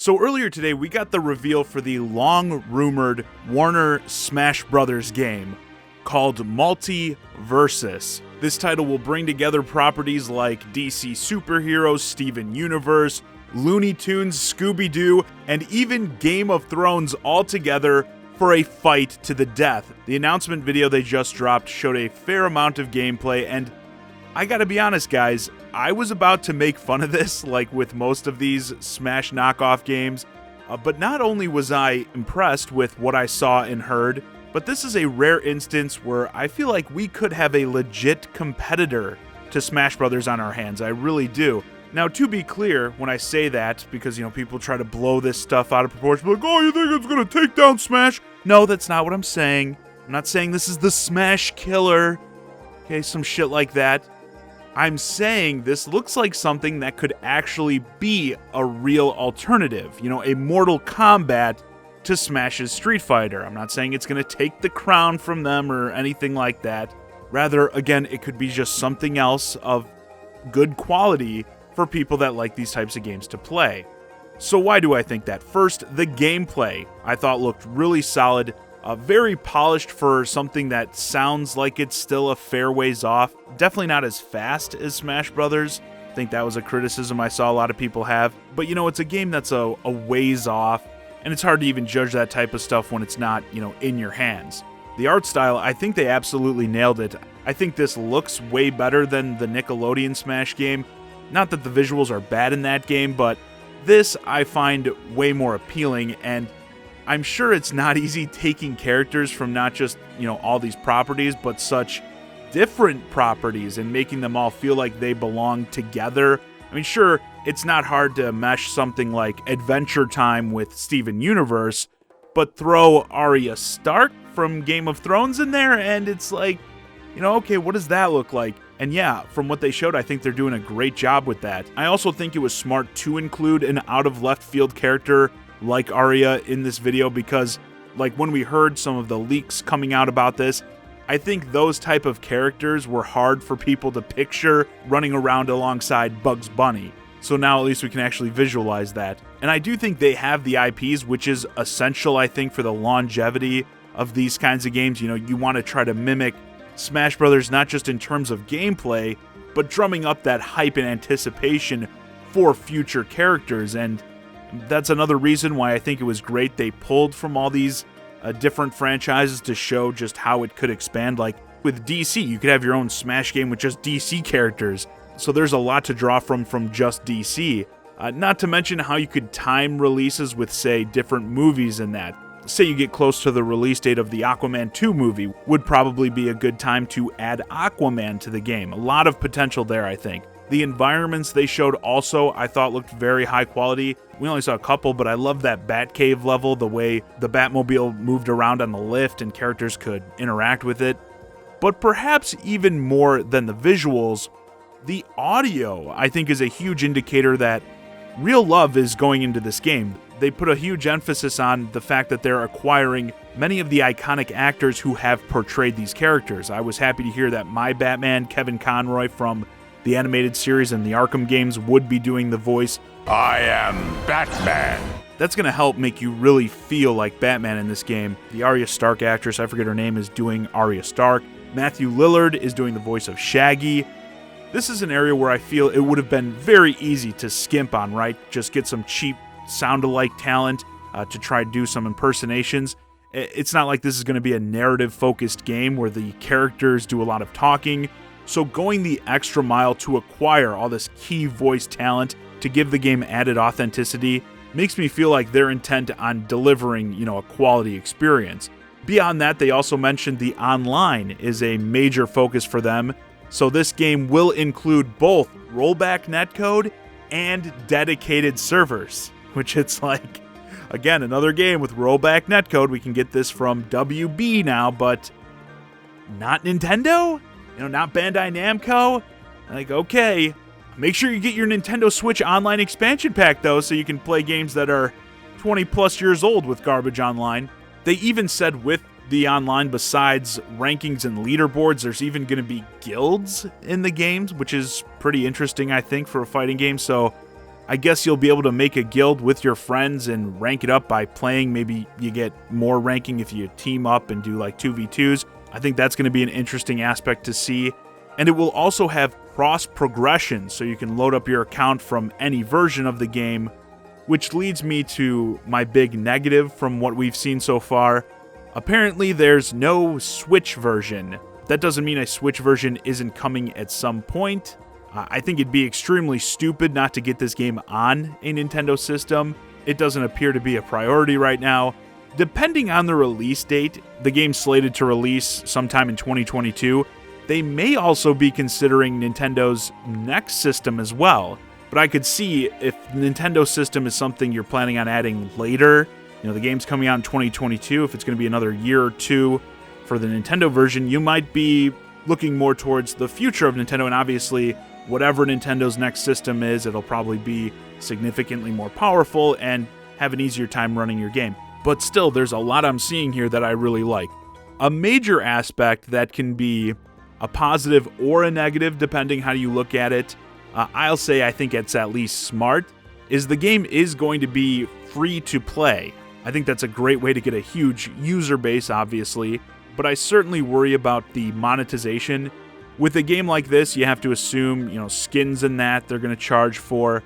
So earlier today, we got the reveal for the long-rumored Warner Smash Brothers game called MultiVersus. This title will bring together properties like DC Superheroes, Steven Universe, Looney Tunes, Scooby-Doo, and even Game of Thrones all together for a fight to the death. The announcement video they just dropped showed a fair amount of gameplay, and I gotta be honest, guys, I was about to make fun of this, like with most of these Smash knockoff games, but not only was I impressed with what I saw and heard, but this is a rare instance where I feel like we could have a legit competitor to Smash Brothers on our hands. I really do. Now, to be clear, when I say that, because, people try to blow this stuff out of proportion, like, oh, you think it's gonna take down Smash? No, that's not what I'm saying. I'm not saying this is the Smash killer, okay, some shit like that. I'm saying this looks like something that could actually be a real alternative, a Mortal Kombat to Smash's Street Fighter. I'm not saying it's going to take the crown from them or anything like that. Rather, again, it could be just something else of good quality for people that like these types of games to play. So why do I think that? First, the gameplay I thought looked really solid. Very polished for something that sounds like it's still a fair ways off. Definitely not as fast as Smash Brothers. I think that was a criticism I saw a lot of people have. But it's a game that's a ways off, and it's hard to even judge that type of stuff when it's not, in your hands. The art style, I think they absolutely nailed it. I think this looks way better than the Nickelodeon Smash game. Not that the visuals are bad in that game, but this I find way more appealing, and I'm sure it's not easy taking characters from not just, all these properties, but such different properties and making them all feel like they belong together. I mean, sure, it's not hard to mesh something like Adventure Time with Steven Universe, but throw Arya Stark from Game of Thrones in there, and it's like, okay, what does that look like? And yeah, from what they showed, I think they're doing a great job with that. I also think it was smart to include an out-of-left-field character like Arya in this video, because when we heard some of the leaks coming out about this, I think those type of characters were hard for people to picture running around alongside Bugs Bunny. So now at least we can actually visualize that. And I do think they have the IPs, which is essential, I think, for the longevity of these kinds of games. You want to try to mimic Smash Brothers, not just in terms of gameplay, but drumming up that hype and anticipation for future characters. And that's another reason why I think it was great they pulled from all these different franchises to show just how it could expand. Like with DC, you could have your own Smash game with just DC characters. So there's a lot to draw from just DC. Not to mention how you could time releases with, say, different movies in that. Say you get close to the release date of the Aquaman 2 movie, would probably be a good time to add Aquaman to the game. A lot of potential there, I think. The environments they showed also, I thought, looked very high quality. We only saw a couple, but I love that Batcave level, the way the Batmobile moved around on the lift and characters could interact with it. But perhaps even more than the visuals, the audio, I think, is a huge indicator that real love is going into this game. They put a huge emphasis on the fact that they're acquiring many of the iconic actors who have portrayed these characters. I was happy to hear that my Batman, Kevin Conroy from the animated series and the Arkham games, would be doing the voice. I am Batman. That's going to help make you really feel like Batman in this game. The Arya Stark actress, I forget her name, is doing Arya Stark. Matthew Lillard is doing the voice of Shaggy. This is an area where I feel it would have been very easy to skimp on, right? Just get some cheap sound-alike talent to try to do some impersonations. It's not like this is going to be a narrative-focused game where the characters do a lot of talking. So going the extra mile to acquire all this key voice talent to give the game added authenticity makes me feel like they're intent on delivering, a quality experience. Beyond that, they also mentioned the online is a major focus for them. So this game will include both rollback netcode and dedicated servers, which it's like, again, another game with rollback netcode. We can get this from WB now, but not Nintendo? Not Bandai Namco? Like, okay, make sure you get your Nintendo Switch Online expansion pack, though, so you can play games that are 20 plus years old with garbage online. They even said with the online, besides rankings and leaderboards, there's even going to be guilds in the games, which is pretty interesting, I think, for a fighting game. So I guess you'll be able to make a guild with your friends and rank it up by playing. Maybe you get more ranking if you team up and do like 2v2s. I think that's going to be an interesting aspect to see. And it will also have cross progression, so you can load up your account from any version of the game, which leads me to my big negative from what we've seen so far. Apparently there's no Switch version. That doesn't mean a Switch version isn't coming at some point. I think it'd be extremely stupid not to get this game on a Nintendo system. It doesn't appear to be a priority right now. Depending on the release date, the game's slated to release sometime in 2022. They may also be considering Nintendo's next system as well. But I could see if Nintendo system is something you're planning on adding later, the game's coming out in 2022, if it's going to be another year or two for the Nintendo version, you might be looking more towards the future of Nintendo, and obviously, whatever Nintendo's next system is, it'll probably be significantly more powerful and have an easier time running your game. But still, there's a lot I'm seeing here that I really like. A major aspect that can be a positive or a negative, depending how you look at it, I'll say I think it's at least smart, is the game is going to be free to play. I think that's a great way to get a huge user base, obviously, but I certainly worry about the monetization. With a game like this, you have to assume, skins and that they're going to charge for,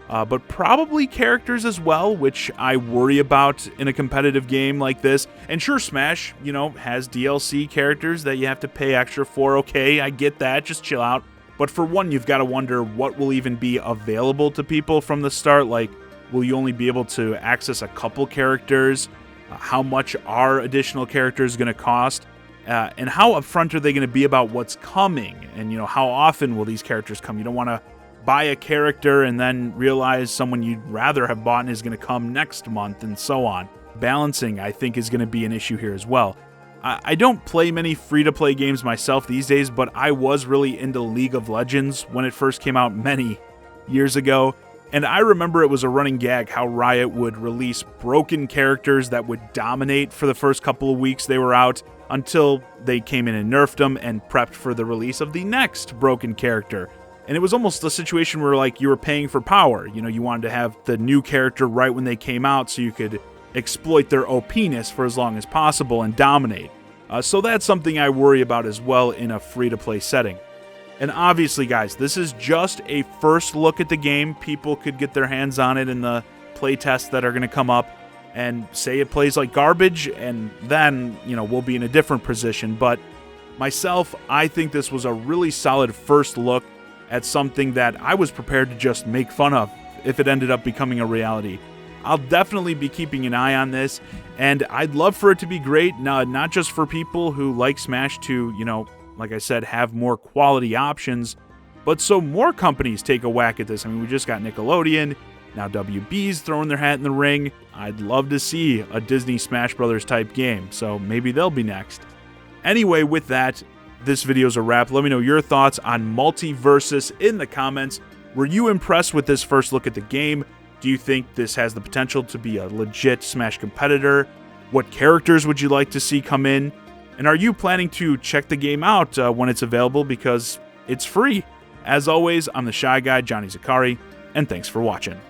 but probably characters as well, which I worry about in a competitive game like this. And sure, Smash, has DLC characters that you have to pay extra for. Okay, I get that, just chill out. But for one, you've got to wonder what will even be available to people from the start. Like, will you only be able to access a couple characters? How much are additional characters going to cost? And how upfront are they going to be about what's coming? And, how often will these characters come? You don't want to buy a character and then realize someone you'd rather have bought is going to come next month, and so on. Balancing, I think, is going to be an issue here as well. I don't play many free-to-play games myself these days, but I was really into League of Legends when it first came out many years ago. And I remember it was a running gag how Riot would release broken characters that would dominate for the first couple of weeks they were out, until they came in and nerfed them and prepped for the release of the next broken character. And it was almost a situation where you were paying for power. You wanted to have the new character right when they came out so you could exploit their OP-ness for as long as possible and dominate. So that's something I worry about as well in a free-to-play setting. And obviously, guys, this is just a first look at the game. People could get their hands on it in the playtests that are going to come up and say it plays like garbage, and then, we'll be in a different position. But myself, I think this was a really solid first look at something that I was prepared to just make fun of if it ended up becoming a reality. I'll definitely be keeping an eye on this, and I'd love for it to be great, not just for people who like Smash to, like I said, have more quality options, but so more companies take a whack at this. I mean, we just got Nickelodeon, now WB's throwing their hat in the ring. I'd love to see a Disney Smash Brothers type game, so maybe they'll be next. Anyway, with that, this video's a wrap. Let me know your thoughts on MultiVersus in the comments. Were you impressed with this first look at the game? Do you think this has the potential to be a legit Smash competitor? What characters would you like to see come in? And are you planning to check the game out when it's available, because it's free? As always, I'm the Shy Guy, Johnny Zakari, and thanks for watching.